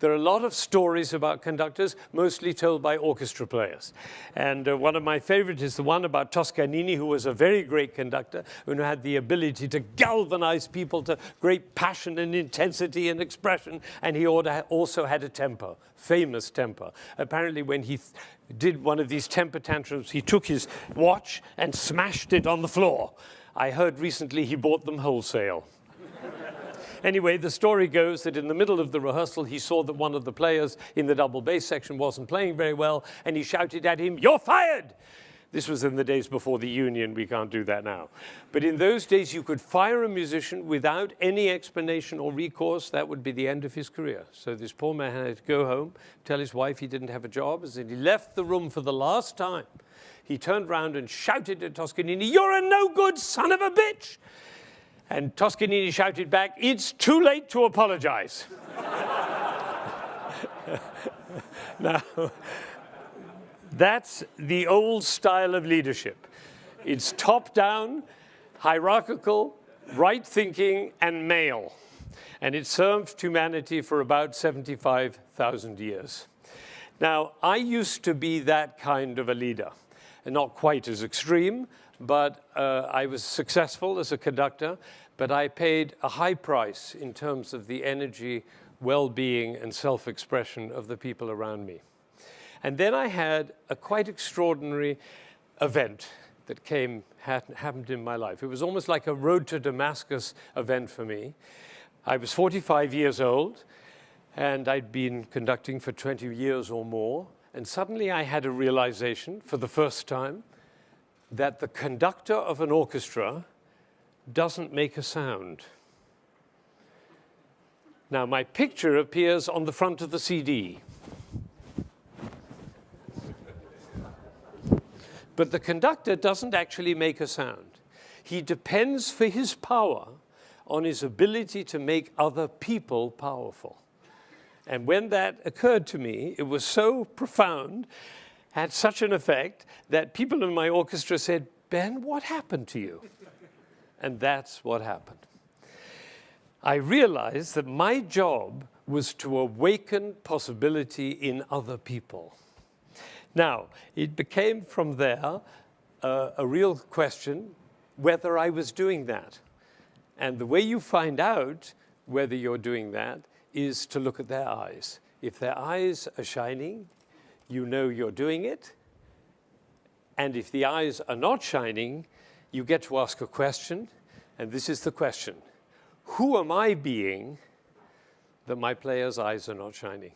There are a lot of stories about conductors, mostly told by orchestra players. And one of my favorites is the one about Toscanini, who was a very great conductor and who had the ability to galvanize people to great passion and intensity and expression. And he also had a temper, famous temper. Apparently, when he did one of these temper tantrums, he took his watch and smashed it on the floor. I heard recently he bought them wholesale. Anyway, the story goes that in the middle of the rehearsal, he saw that one of the players in the double bass section wasn't playing very well, and he shouted at him, "You're fired!" This was in the days before the union. We can't do that now. But in those days, you could fire a musician without any explanation or recourse. That would be the end of his career. So this poor man had to go home, tell his wife he didn't have a job. As he left the room for the last time, he turned round and shouted at Toscanini, "You're a no-good son of a bitch!" And Toscanini shouted back, "It's too late to apologize." Now, that's the old style of leadership. It's top-down, hierarchical, right-thinking, and male. And it served humanity for about 75,000 years. Now, I used to be that kind of a leader. And not quite as extreme, but I was successful as a conductor, but I paid a high price in terms of the energy, well-being, and self-expression of the people around me. And then I had a quite extraordinary event that happened in my life. It was almost like a road to Damascus event for me. I was 45 years old, and I'd been conducting for 20 years or more. And suddenly I had a realization for the first time that the conductor of an orchestra doesn't make a sound. Now, my picture appears on the front of the CD. But the conductor doesn't actually make a sound. He depends for his power on his ability to make other people powerful. And when that occurred to me, it was so profound, had such an effect, that people in my orchestra said, "Ben, what happened to you?" And that's what happened. I realized that my job was to awaken possibility in other people. Now, it became from there a real question whether I was doing that. And the way you find out whether you're doing that is to look at their eyes. If their eyes are shining, you know you're doing it. And if the eyes are not shining, you get to ask a question. And this is the question: who am I being that my player's eyes are not shining?